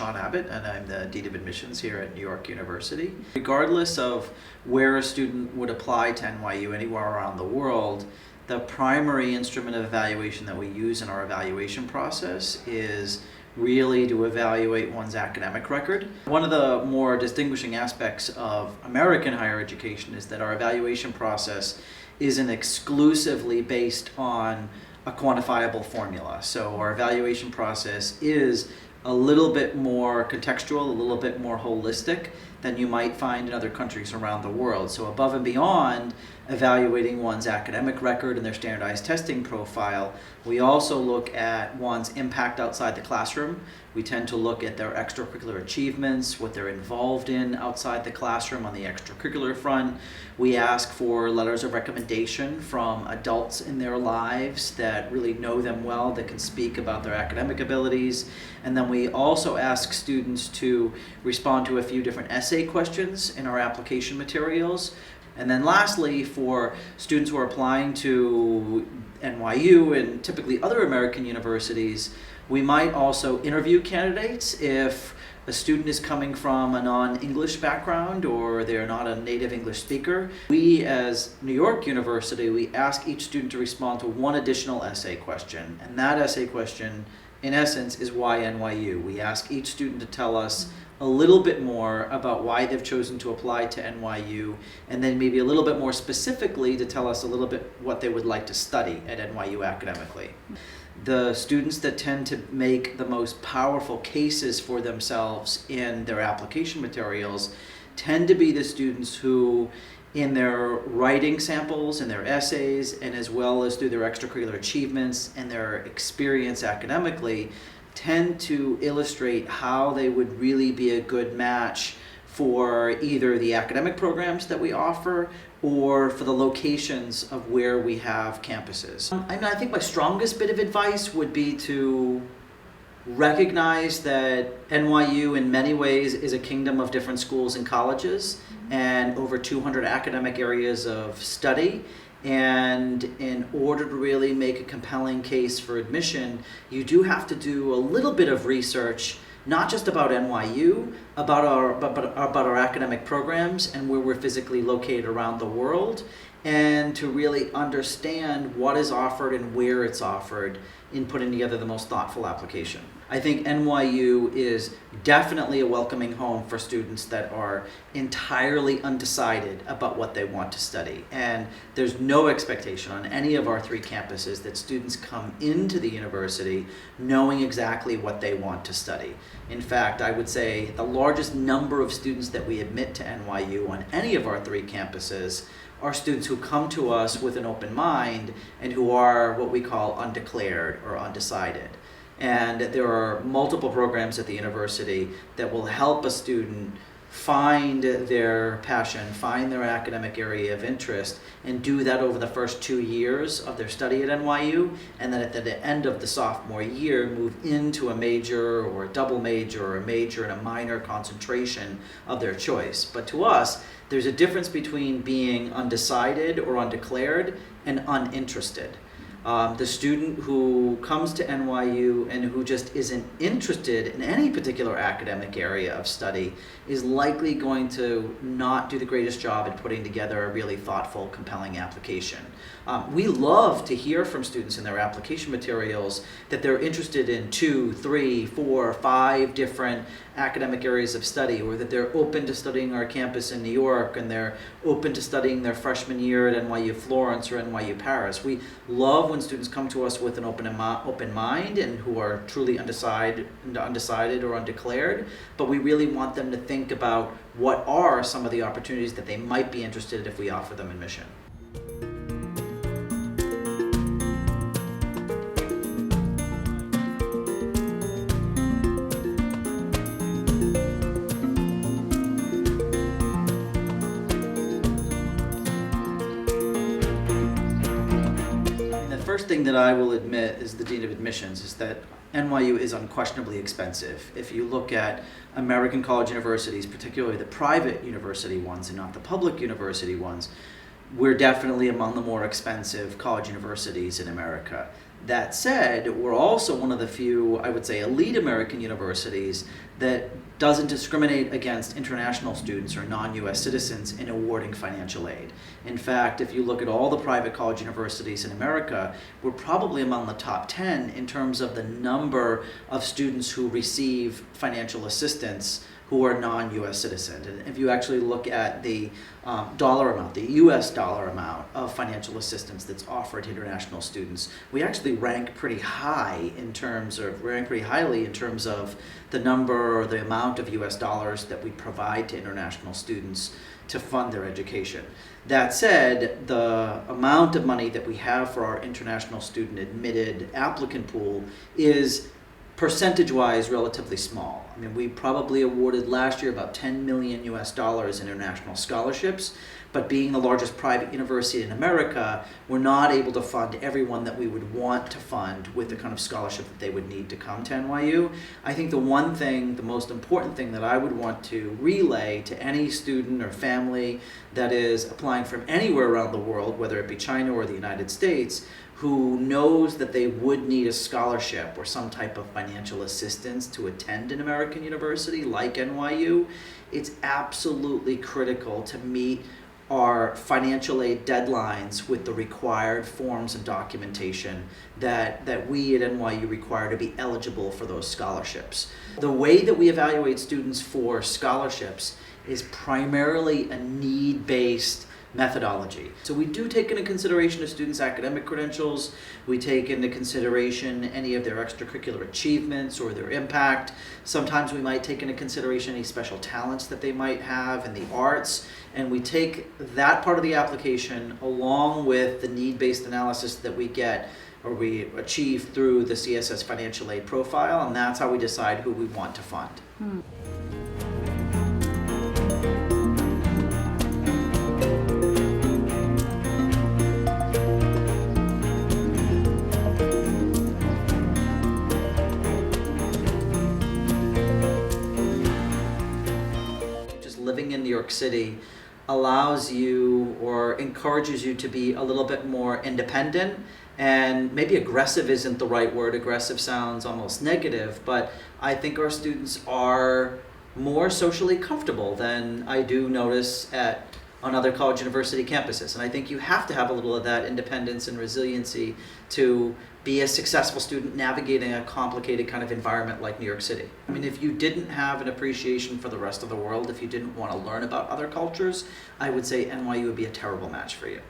Sean Abbott, and I'm the Dean of Admissions here at New York University. Regardless of where a student would apply to NYU anywhere around the world, the primary instrument of evaluation that we use in our evaluation process is really to evaluate one's academic record. One of the more distinguishing aspects of American higher education is that our evaluation process isn't exclusively based on a quantifiable formula. So our evaluation process is a little bit more contextual, a little bit more holistic than you might find in other countries around the world. So above and beyond evaluating one's academic record and their standardized testing profile, we also look at one's impact outside the classroom. We tend to look at their extracurricular achievements, what they're involved in outside the classroom on the extracurricular front. We ask for letters of recommendation from adults in their lives that really know them well, that can speak about their academic abilities. And then we also ask students to respond to a few different essay questions in our application materials. And then lastly, for students who are applying to NYU and typically other American universities, we might also interview candidates if a student is coming from a non-English background or they're not a native English speaker. We, as New York University, we ask each student to respond to one additional essay question. And that essay question, in essence, is why NYU. We ask each student to tell us a little bit more about why they've chosen to apply to NYU, and then maybe a little bit more specifically to tell us a little bit what they would like to study at NYU academically. The students that tend to make the most powerful cases for themselves in their application materials tend to be the students who, in their writing samples and their essays, and as well as through their extracurricular achievements and their experience academically, tend to illustrate how they would really be a good match for either the academic programs that we offer or for the locations of where we have campuses. I think my strongest bit of advice would be to recognize that NYU in many ways is a kingdom of different schools and colleges and over 200 academic areas of study. And in order to really make a compelling case for admission, you do have to do a little bit of research, not just about NYU, about our academic programs and where we're physically located around the world, and to really understand what is offered and where it's offered in putting together the most thoughtful application. I think NYU is definitely a welcoming home for students that are entirely undecided about what they want to study. And there's no expectation on any of our 3 campuses that students come into the university knowing exactly what they want to study. In fact, I would say the largest number of students that we admit to NYU on any of our 3 campuses are students who come to us with an open mind and who are what we call undeclared or undecided. And there are multiple programs at the university that will help a student find their passion, find their academic area of interest, and do that over the first 2 years of their study at NYU, and then at the end of the sophomore year move into a major or a double major or a major and a minor concentration of their choice. But to us, there's a difference between being undecided or undeclared and uninterested. The student who comes to NYU and who just isn't interested in any particular academic area of study is likely going to not do the greatest job at putting together a really thoughtful, compelling application. We love to hear from students in their application materials that they're interested in 2, 3, 4, 5 different academic areas of study, or that they're open to studying our campus in New York and they're open to studying their freshman year at NYU Florence or NYU Paris. We love when students come to us with an open mind and who are truly undecided or undeclared, but we really want them to think about what are some of the opportunities that they might be interested in if we offer them admission. First thing that I will admit as the Dean of Admissions is that NYU is unquestionably expensive. If you look at American college universities, particularly the private university ones and not the public university ones, we're definitely among the more expensive college universities in America. That said, we're also one of the few, I would say, elite American universities that doesn't discriminate against international students or non-US citizens in awarding financial aid. In fact, if you look at all the private college universities in America, we're probably among the top 10 in terms of the number of students who receive financial assistance who are non-US citizens. And if you actually look at the dollar amount, the US dollar amount of financial assistance that's offered to international students, we actually rank pretty highly in terms of the number or the amount of US dollars that we provide to international students to fund their education. That said, the amount of money that we have for our international student admitted applicant pool is percentage-wise relatively small. I mean, we probably awarded last year about 10 million US dollars in international scholarships, but being the largest private university in America, we're not able to fund everyone that we would want to fund with the kind of scholarship that they would need to come to NYU. I think the most important thing that I would want to relay to any student or family that is applying from anywhere around the world, whether it be China or the United States, who knows that they would need a scholarship or some type of financial assistance to attend an American university like NYU, it's absolutely critical to meet our financial aid deadlines with the required forms and documentation that we at NYU require to be eligible for those scholarships. The way that we evaluate students for scholarships is primarily a need-based methodology. So we do take into consideration a student's academic credentials, we take into consideration any of their extracurricular achievements or their impact. Sometimes we might take into consideration any special talents that they might have in the arts, and we take that part of the application along with the need-based analysis that we get or we achieve through the CSS financial aid profile, and that's how we decide who we want to fund. Living in New York City allows you or encourages you to be a little bit more independent, and maybe aggressive isn't the right word. Aggressive sounds almost negative, but I think our students are more socially comfortable than I do notice on other college university campuses. And I think you have to have a little of that independence and resiliency to be a successful student navigating a complicated kind of environment like New York City. I mean, if you didn't have an appreciation for the rest of the world, if you didn't want to learn about other cultures, I would say NYU would be a terrible match for you.